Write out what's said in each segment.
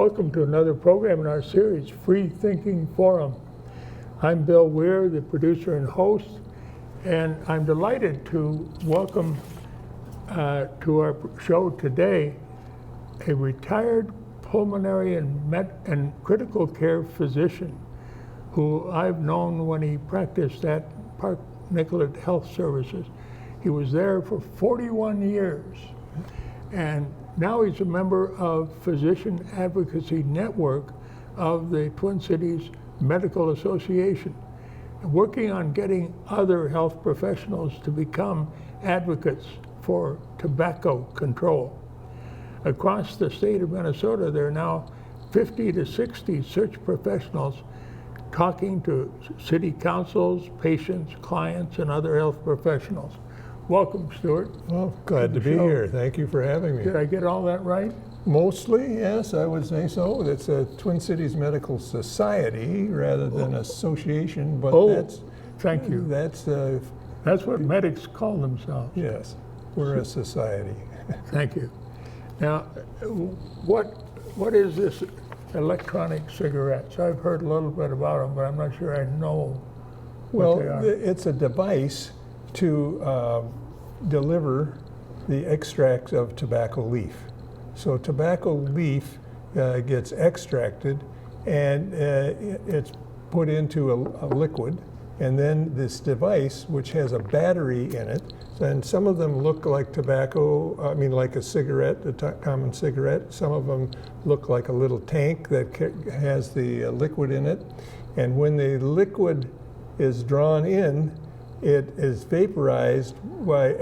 Welcome to another program in our series, Freethinking Forum. I'm Bill Weir, the producer and host, and I'm delighted to welcome to our show today a retired pulmonary and critical care physician who I've known when he practiced at Park Nicollet Health Services. He was there for 41 years, and now he's a member of Physician Advocacy Network of the Twin Cities Medical Association, working on getting other health professionals to become advocates for tobacco control. Across the state of Minnesota, there are now 50 to 60 such professionals talking to city councils, patients, clients, and other health professionals. Welcome, Stuart. Well, glad to be here. Thank you for having me. Did I get all that right? Mostly, yes, I would say so. It's a Twin Cities Medical Society rather than association, but thank you. That's what medics call themselves. Yes, we're a society. Thank you. Now, what is this electronic cigarettes? I've heard a little bit about them, but I'm not sure I know what they are. It's a device to deliver the extracts of tobacco leaf. So tobacco leaf gets extracted and it's put into a liquid, and then this device, which has a battery in it, and some of them look like tobacco, like a cigarette, a common cigarette. Some of them look like a little tank that has the liquid in it. And when the liquid is drawn in, it is vaporized by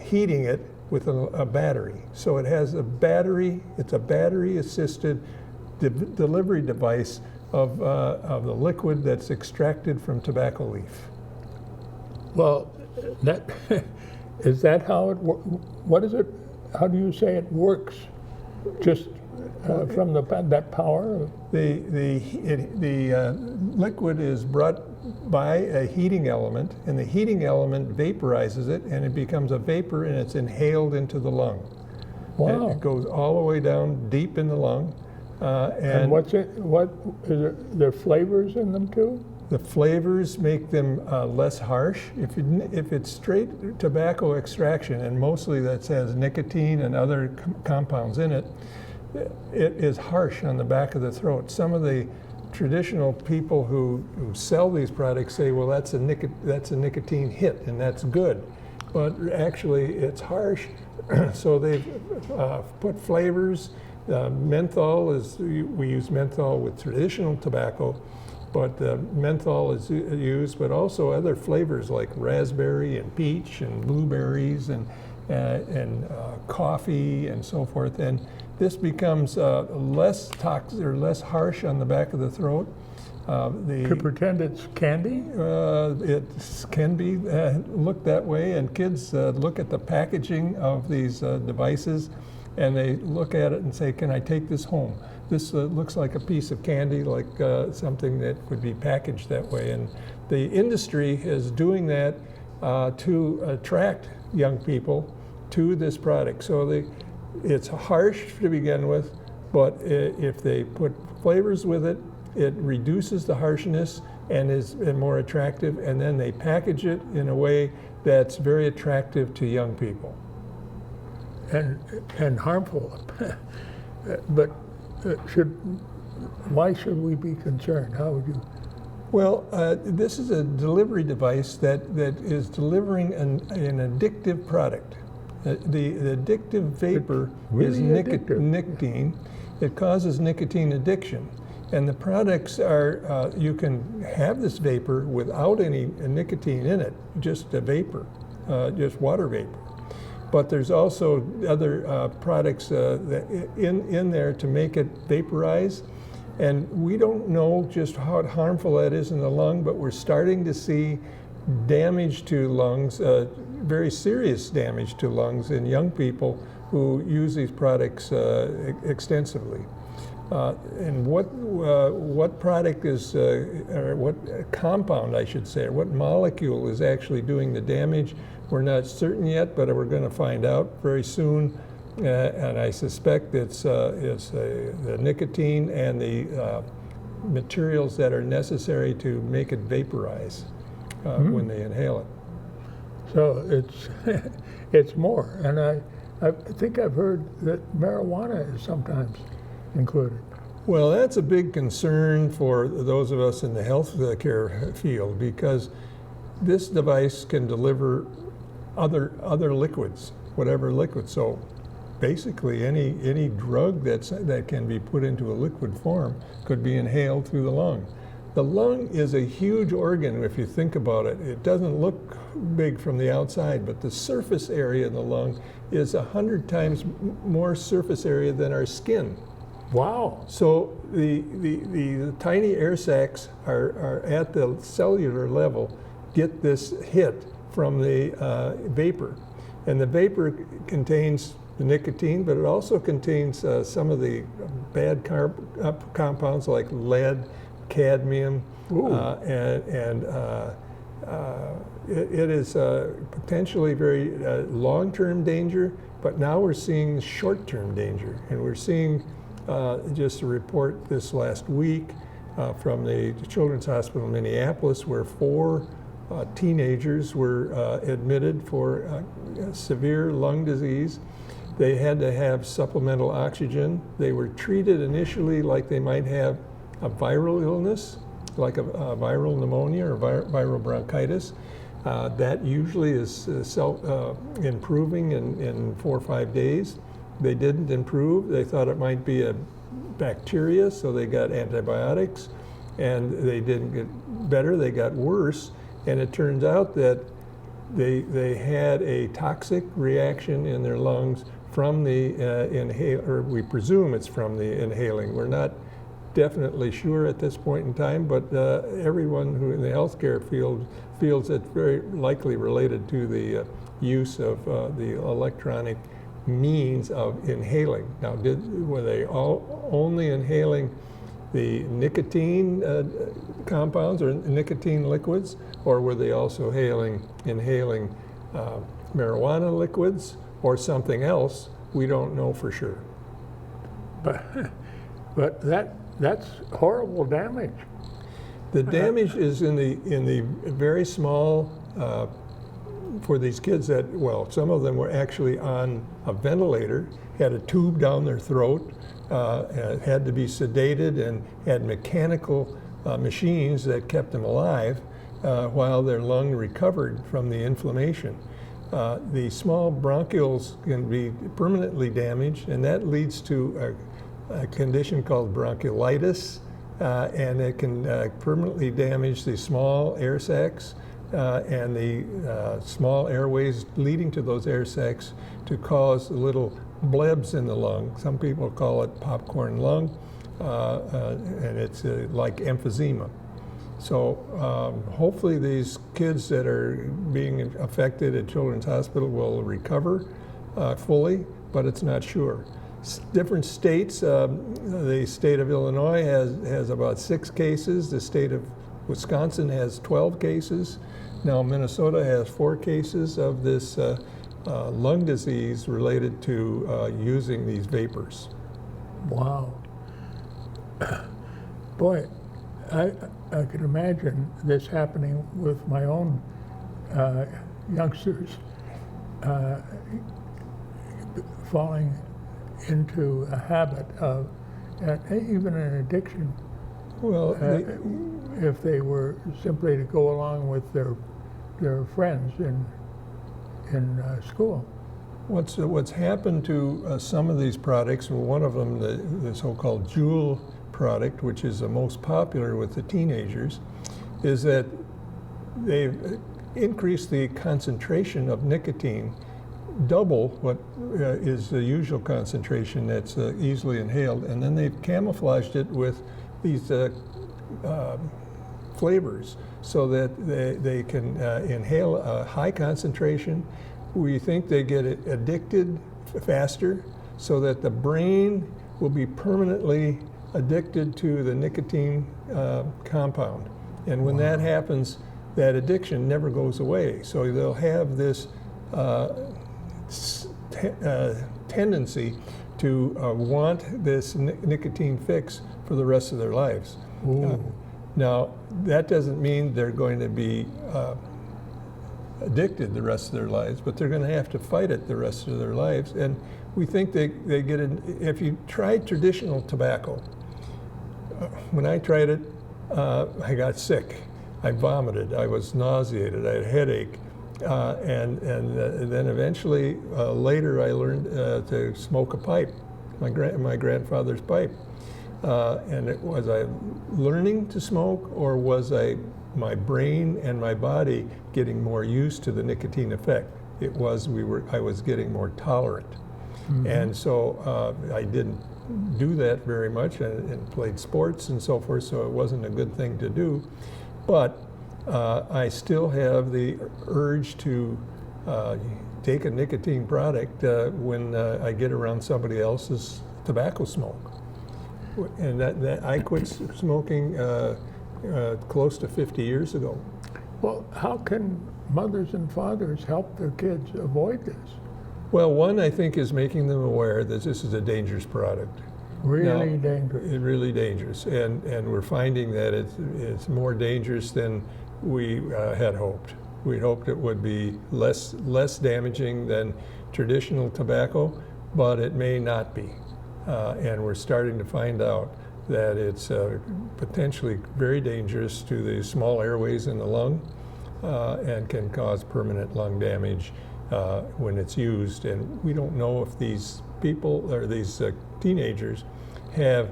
heating it with a battery. So it has a battery, it's a battery-assisted delivery device of the liquid that's extracted from tobacco leaf. Well, is that how it works? What is it? How do you say it works? Just from that power? The liquid is brought by a heating element, and the heating element vaporizes it, and it becomes a vapor, and it's inhaled into the lung. Wow! And it goes all the way down deep in the lung. And what's it? What is it? There flavors in them too? The flavors make them less harsh. If it's straight tobacco extraction, and mostly that has nicotine and other compounds in it, it is harsh on the back of the throat. Some of the traditional people who sell these products say, well, that's a nicotine hit, and that's good. But actually, it's harsh. So they've put flavors. Menthol we use menthol with traditional tobacco, but menthol is used, but also other flavors like raspberry and peach and blueberries and coffee and so forth. And this becomes less toxic or less harsh on the back of the throat. To pretend it's candy? It can be looked that way, and kids look at the packaging of these devices, and they look at it and say, can I take this home? This looks like a piece of candy, like something that would be packaged that way. And the industry is doing that to attract young people to this product. So it's harsh to begin with, but if they put flavors with it, it reduces the harshness and is more attractive, and then they package it in a way that's very attractive to young people. And harmful. But why should we be concerned? How would you? Well, this is a delivery device that is delivering an addictive product. The addictive vapor is nicotine. It causes nicotine addiction. And the products are, you can have this vapor without any nicotine in it, just a vapor, just water vapor. But there's also other products in there to make it vaporize. And we don't know just how harmful that is in the lung, but we're starting to see damage to lungs, very serious damage to lungs in young people who use these products extensively. And what product is, or what compound, I should say, or what molecule is actually doing the damage? We're not certain yet, but we're going to find out very soon. and I suspect it's the nicotine and the materials that are necessary to make it vaporize when they inhale it. So it's it's more, and I think I've heard that marijuana is sometimes included. Well, that's a big concern for those of us in the healthcare field, because this device can deliver other liquids, whatever liquid. So basically any drug that can be put into a liquid form could be inhaled through the lung. The lung is a huge organ if you think about it. It doesn't look big from the outside, but the surface area in the lung is 100 times more surface area than our skin. Wow. So the tiny air sacs are at the cellular level, get this hit from the vapor. And the vapor contains the nicotine, but it also contains some of the bad compounds like lead, cadmium, and it is potentially very long-term danger, but now we're seeing short-term danger. And we're seeing just a report this last week from the Children's Hospital in Minneapolis, where 4 teenagers were admitted for severe lung disease. They had to have supplemental oxygen. They were treated initially like they might have a viral illness, like a viral pneumonia or viral bronchitis. That usually is improving in 4 or 5 days. They didn't improve. They thought it might be a bacteria, so they got antibiotics, and they didn't get better. They got worse, and it turns out that they had a toxic reaction in their lungs from the or we presume it's from the inhaling. We're not definitely sure at this point in time, but everyone who in the healthcare field feels it's very likely related to the use of the electronic means of inhaling. Now, were they all only inhaling the nicotine compounds or nicotine liquids, or were they also inhaling marijuana liquids or something else? We don't know for sure. But that's horrible damage. The damage is in the very small. For these kids that, well, some of them were actually on a ventilator, had a tube down their throat, had to be sedated, and had mechanical machines that kept them alive while their lung recovered from the inflammation. The small bronchioles can be permanently damaged, and that leads to a condition called bronchiolitis, and it can permanently damage the small air sacs and the small airways leading to those air sacs to cause little blebs in the lung. Some people call it popcorn lung, and it's like emphysema. So hopefully these kids that are being affected at Children's Hospital will recover fully, but it's not sure. Different states, the state of Illinois has about 6 cases. The state of Wisconsin has 12 cases. Now Minnesota has 4 cases of this lung disease related to using these vapors. Wow. Boy, I can imagine this happening with my own youngsters falling into a habit of, even an addiction. Well, if they were simply to go along with their friends in school. What's happened to some of these products, well, one of them, the so-called Juul product, which is the most popular with the teenagers, is that they've increased the concentration of nicotine, double what is the usual concentration that's easily inhaled, and then they've camouflaged it with these flavors so that they can inhale a high concentration. We think they get addicted faster so that the brain will be permanently addicted to the nicotine compound. And when that happens, that addiction never goes away. So they'll have this tendency to want this nicotine fix for the rest of their lives. Now, that doesn't mean they're going to be addicted the rest of their lives, but they're going to have to fight it the rest of their lives. And we think they get if you try traditional tobacco, when I tried it, I got sick. I vomited. I was nauseated. I had a headache. And then eventually, later, I learned to smoke a pipe, my grandfather's pipe. And was I learning to smoke, or was my brain and my body getting more used to the nicotine effect? It was I was getting more tolerant. And so I didn't do that very much, and played sports and so forth, so it wasn't a good thing to do. But I still have the urge to take a nicotine product when I get around somebody else's tobacco smoke. And that I quit smoking close to 50 years ago. Well, how can mothers and fathers help their kids avoid this? Well, one, I think, is making them aware that this is a dangerous product. Really dangerous. Really dangerous, and we're finding that it's more dangerous than we had hoped. We hoped it would be less damaging than traditional tobacco, but it may not be. And we're starting to find out that it's potentially very dangerous to the small airways in the lung and can cause permanent lung damage when it's used. And we don't know if these people or these teenagers have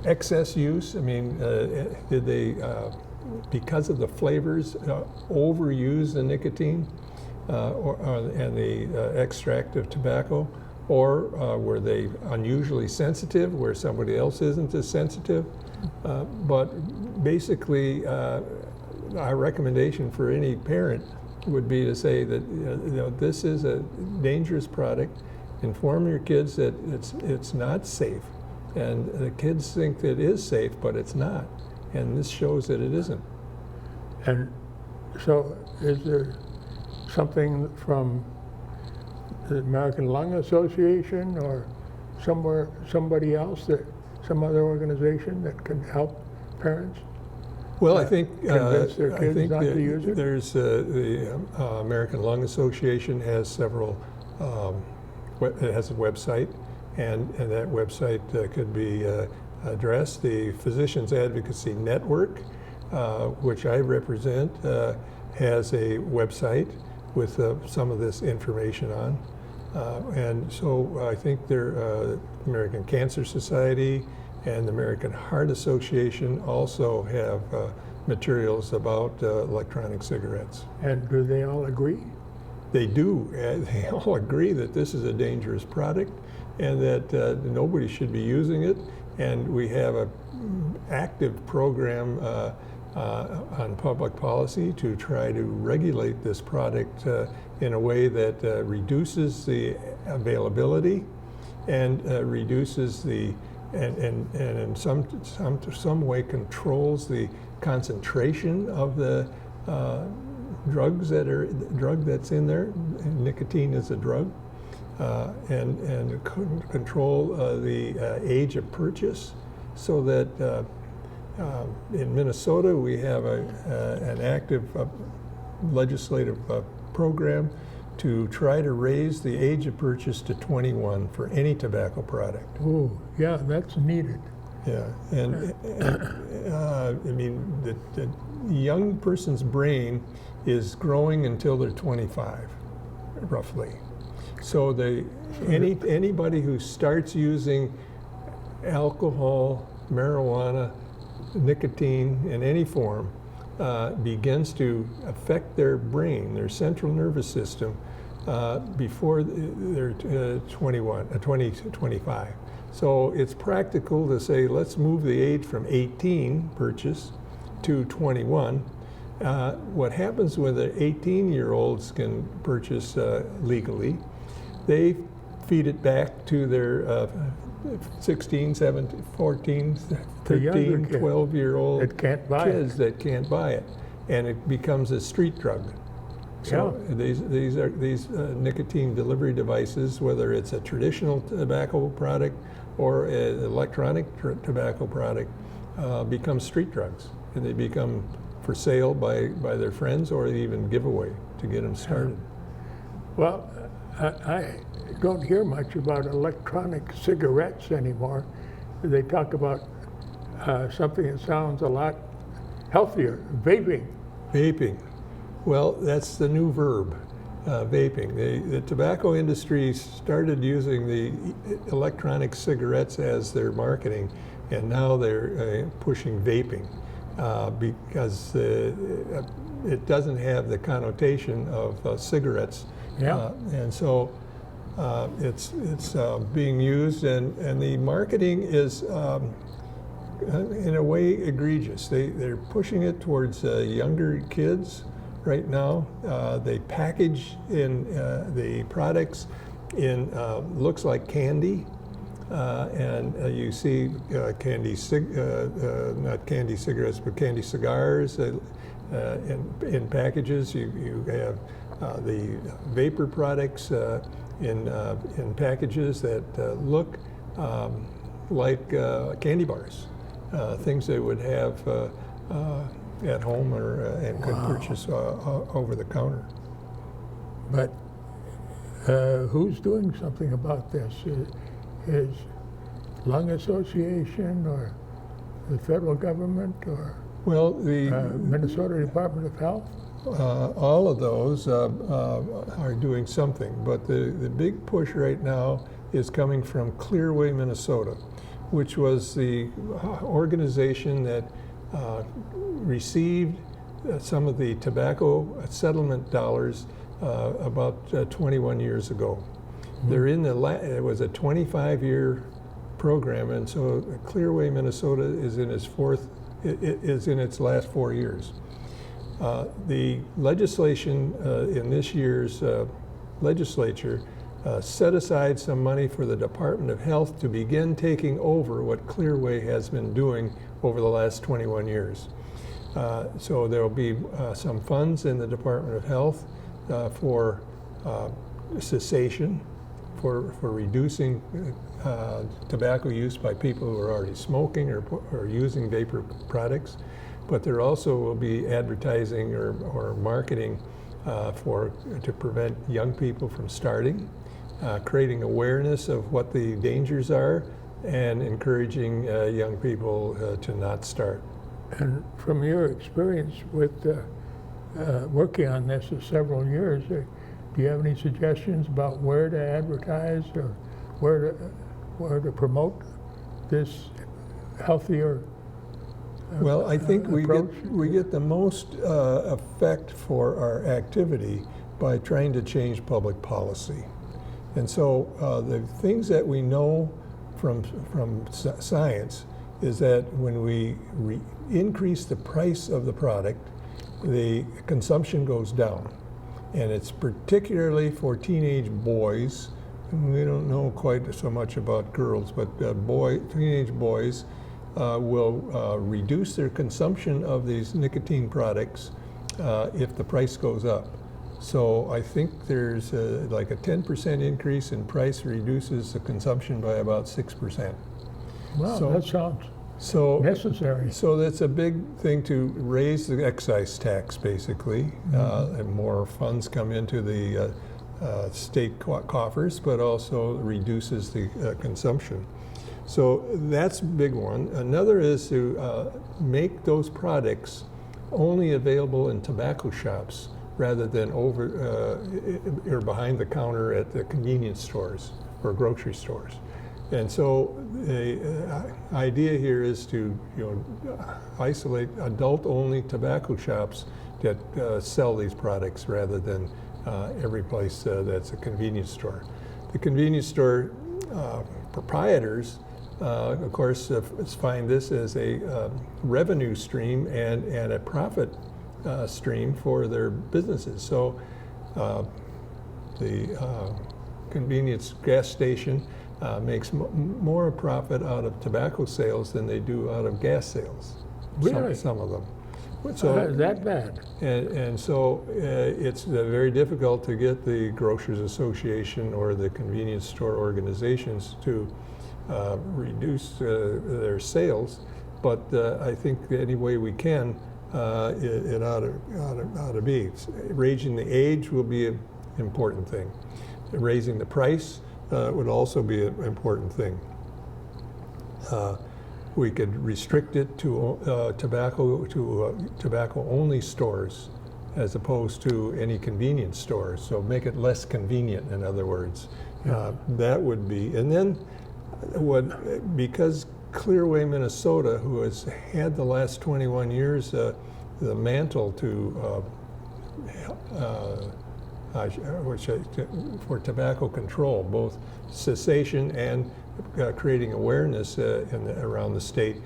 excess use. I mean, did they, because of the flavors, overuse the nicotine and the extract of tobacco? Or were they unusually sensitive where somebody else isn't as sensitive? But basically, our recommendation for any parent would be to say that this is a dangerous product. Inform your kids that it's not safe, and the kids think that it is safe, but it's not, and this shows that it isn't. And so, is there something from the American Lung Association or somebody else, some other organization that can help parents? Well, I think convince their kids not to use it? There's the American Lung Association has several. It has a website, and that website could be addressed. The Physicians Advocacy Network, which I represent, has a website with some of this information on. And so I think the American Cancer Society and the American Heart Association also have materials about electronic cigarettes. And do they all agree? They do. They all agree that this is a dangerous product and that nobody should be using it. And we have an active program on public policy to try to regulate this product in a way that reduces the availability and reduces the and in some way controls the concentration of the drug that's in there. Nicotine is a drug, and control the age of purchase, so that in Minnesota we have an active legislative program to try to raise the age of purchase to 21 for any tobacco product. Oh, yeah, that's needed. Yeah, and I mean, the young person's brain is growing until they're 25, roughly. So anybody who starts using alcohol, marijuana, nicotine in any form begins to affect their brain, their central nervous system, before they're 20 to 25. So it's practical to say, let's move the age from 18 purchase to 21. What happens when the 18-year-olds can purchase legally, they feed it back to their 16, 17, 14, 13, 12-year-old that can't buy kids that can't buy it. And it becomes a street drug. So these are nicotine delivery devices, whether it's a traditional tobacco product or an electronic tobacco product, become street drugs, and they become for sale by their friends or even giveaway to get them started. Well, I don't hear much about electronic cigarettes anymore. They talk about something that sounds a lot healthier, vaping. Vaping. Well, that's the new verb, vaping. The tobacco industry started using the electronic cigarettes as their marketing, and now they're pushing vaping because it doesn't have the connotation of cigarettes. Yeah. And so it's being used, and the marketing is in a way egregious. They're pushing it towards younger kids right now. They package in the products in looks like candy, and you see not candy cigarettes, but candy cigars in packages. You have the vapor products in packages that look like candy bars, things they would have at home or and could purchase over the counter. But who's doing something about this? Is Lung Association or the federal government or Well, the Minnesota Department of Health? all of those are doing something, but the big push right now is coming from Clearway, Minnesota, which was the organization that received some of the tobacco settlement dollars about 21 years ago. Mm-hmm. They're in it was a 25-year program, and so Clearway, Minnesota is in its last 4 years. The legislation in this year's legislature set aside some money for the Department of Health to begin taking over what Clearway has been doing over the last 21 years. So there will be some funds in the Department of Health for cessation, for reducing tobacco use by people who are already smoking or using vapor products. But there also will be advertising or marketing to prevent young people from starting, creating awareness of what the dangers are, and encouraging young people to not start. And from your experience with working on this for several years, do you have any suggestions about where to advertise or where to promote this healthier Well, I think approach? we get the most effect for our activity by trying to change public policy. And so the things that we know from science is that when we increase the price of the product, the consumption goes down. And it's particularly for teenage boys. We don't know quite so much about girls, but teenage boys will reduce their consumption of these nicotine products if the price goes up. So I think there's like a 10% increase in price reduces the consumption by about 6%. Wow, So- that sounds So necessary. So that's a big thing to raise the excise tax, basically, and more funds come into the state coffers, but also reduces the consumption. So that's a big one. Another is to make those products only available in tobacco shops rather than over or behind the counter at the convenience stores or grocery stores. And so the idea here is to isolate adult-only tobacco shops that sell these products rather than every place that's a convenience store. The convenience store proprietors, of course, find this as a revenue stream and a profit stream for their businesses. So the convenience gas station makes more profit out of tobacco sales than they do out of gas sales. Really? Some of them. So that bad? and so it's very difficult to get the Grocers Association or the convenience store organizations to reduce their sales. But I think any way we can, it ought to be. Raising the age will be an important thing. Raising the price would also be an important thing. We could restrict it to tobacco-only stores, as opposed to any convenience stores. So make it less convenient, in other words. That would be, and then because Clearway, Minnesota, who has had the last 21 years the mantle for tobacco control, both cessation and creating awareness around the state,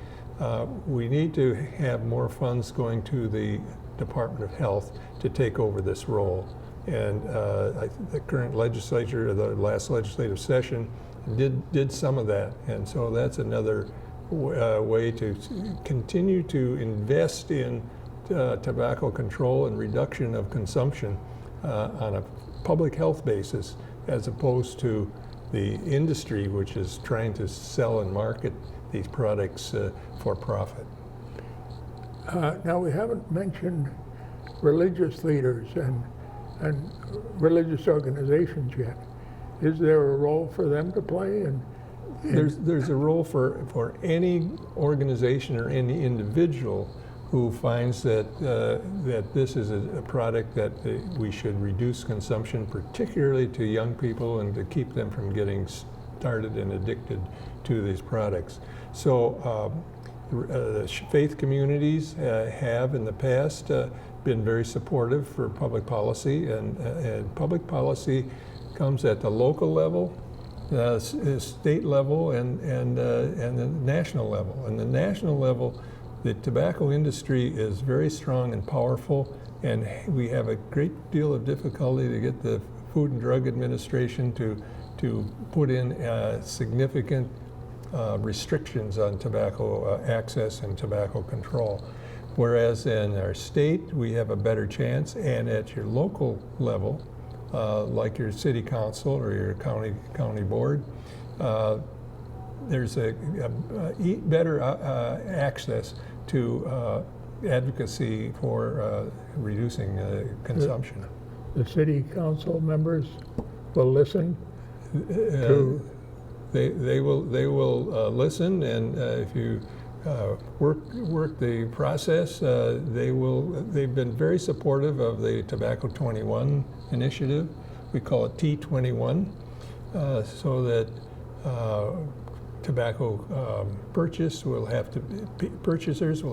we need to have more funds going to the Department of Health to take over this role. And the current legislature, the last legislative session, did some of that. And so that's another way to continue to invest in tobacco control and reduction of consumption on a public health basis, as opposed to the industry, which is trying to sell and market these products for profit. Now, we haven't mentioned religious leaders and religious organizations yet. Is there a role for them to play? There's a role for any organization or any individual who finds that this is a product that we should reduce consumption, particularly to young people, and to keep them from getting started and addicted to these products. So faith communities have in the past been very supportive for public policy, and public policy comes at the local level, state level, and the national level. And the national level, the tobacco industry is very strong and powerful, and we have a great deal of difficulty to get the Food and Drug Administration to put in significant restrictions on tobacco access and tobacco control. Whereas in our state, we have a better chance, and at your local level, like your city council or your county board, there's a better access to advocacy for reducing consumption. The city council members will listen to... They will listen, and if you work the process, they've been very supportive of the Tobacco 21 initiative. We call it T21, so that tobacco purchasers will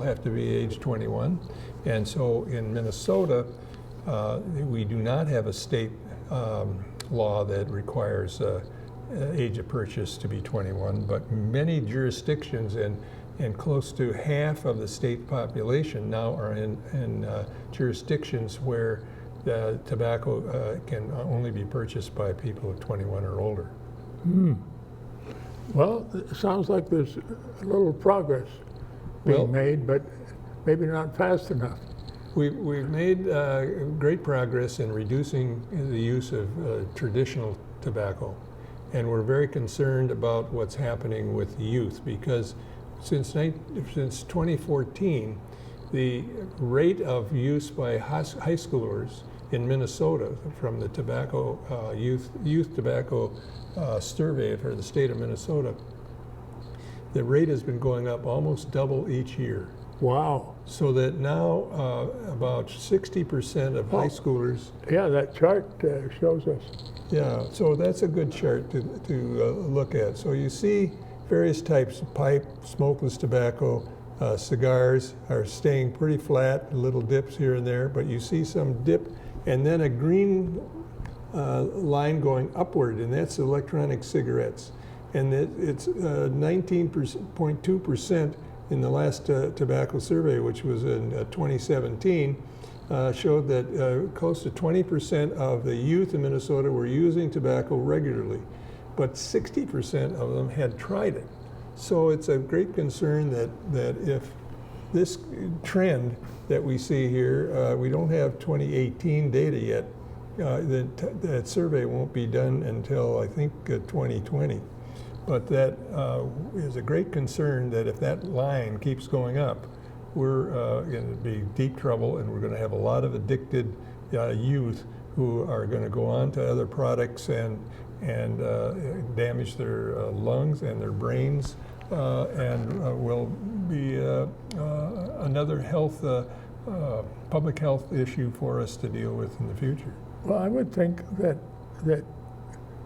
have to be age 21. And so in Minnesota, we do not have a state law that requires age of purchase to be 21, but many jurisdictions and close to half of the state population now are in jurisdictions where tobacco can only be purchased by people of 21 or older. Well, it sounds like there's a little progress being made, but maybe not fast enough. We've made great progress in reducing the use of traditional tobacco. And we're very concerned about what's happening with youth, because since 2014, the rate of use by high schoolers in Minnesota from the tobacco youth tobacco survey for the state of Minnesota, the rate has been going up almost double each year. Wow. So that now about 60% of high schoolers... Yeah, that chart shows us. Yeah, so that's a good chart to look at. So you see various types of pipe, smokeless tobacco, cigars are staying pretty flat, little dips here and there, but you see some dip, and then a green line going upward, and that's electronic cigarettes. And it's 19.2% in the last tobacco survey, which was in 2017, showed that close to 20% of the youth in Minnesota were using tobacco regularly, but 60% of them had tried it. So it's a great concern that if this trend that we see here, we don't have 2018 data yet. That survey won't be done until, I think, 2020. But that is a great concern that if that line keeps going up, we're going to be deep trouble, and we're going to have a lot of addicted youth who are going to go on to other products and damage their lungs and their brains, and will be another public health issue for us to deal with in the future. Well, I would think that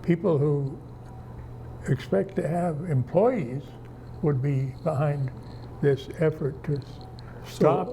people who expect to have employees would be behind this effort to stop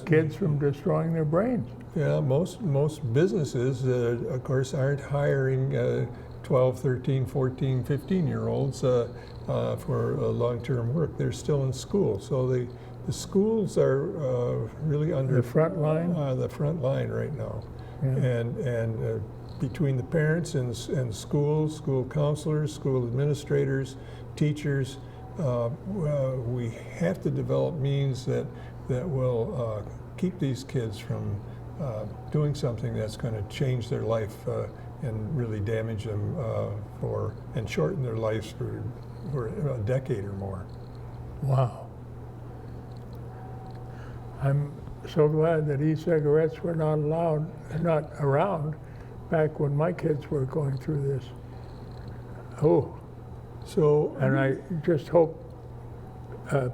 kids from destroying their brains. Yeah, most businesses, of course, aren't hiring 12, 13, 14, 15-year-olds for long-term work. They're still in school. So the schools are really under the front line? The front line right now. Yeah. And between the parents and schools, school counselors, school administrators, teachers, we have to develop means that will keep these kids from doing something that's going to change their life and really damage them and shorten their lives for a decade or more. Wow. I'm so glad that e-cigarettes were not around back when my kids were going through this. Oh. So, and I just hope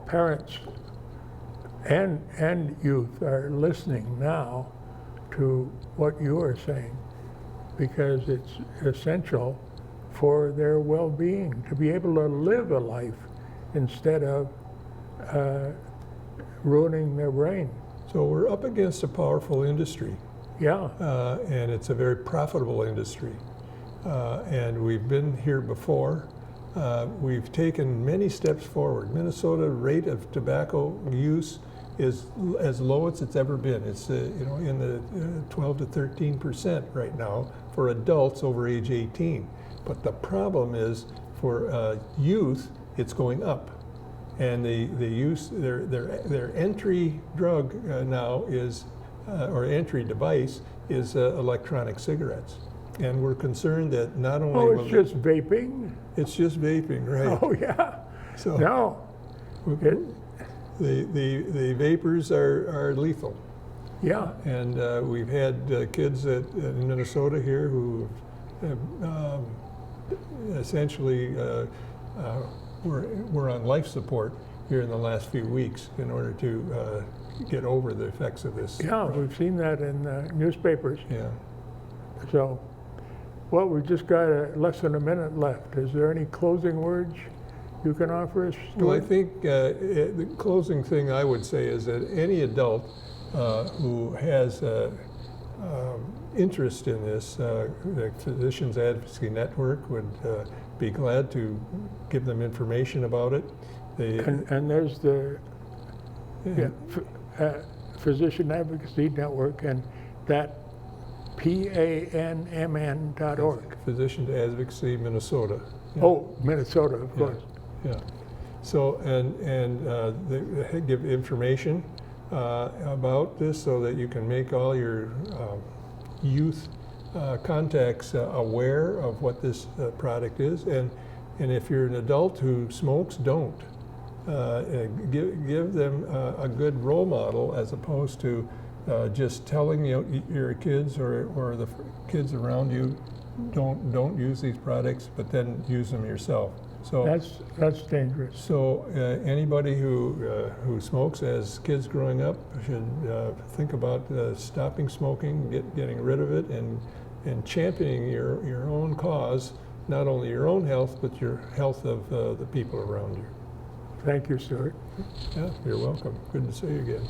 parents and youth are listening now to what you are saying, because it's essential for their well-being to be able to live a life instead of ruining their brain. So we're up against a powerful industry. Yeah. And it's a very profitable industry. And we've been here before. We've taken many steps forward. Minnesota rate of tobacco use is as low as it's ever been. It's in the 12 to 13% right now for adults over age 18. But the problem is for youth, it's going up. And their entry drug now is, or entry device is electronic cigarettes. And we're concerned that not only Oh, it's just vaping? It's just vaping, right? Oh, yeah. So no. The vapors are lethal. Yeah. And we've had kids in Minnesota here who essentially were on life support here in the last few weeks in order to get over the effects of this. Yeah, we've seen that in newspapers. Yeah. So, well, we've just got less than a minute left. Is there any closing words you can offer us, Stuart? Well, I think the closing thing I would say is that any adult who has interest in this, the Physicians Advocacy Network would be glad to give them information about it. And there's the Physician Advocacy Network, and that PANMN.org. Physicians Advocacy Minnesota. Yeah. Oh, Minnesota, of course. Yeah. So, and they give information about this so that you can make all your youth contacts aware of what this product is. And if you're an adult who smokes, don't. Give them a good role model as opposed to just telling your kids or the kids around you don't use these products, but then use them yourself. So that's dangerous. So anybody who smokes as kids growing up should think about stopping smoking, getting rid of it, and championing your own cause, not only your own health, but your health of the people around you. Thank you, Stuart. Yeah, you're welcome. Good to see you again.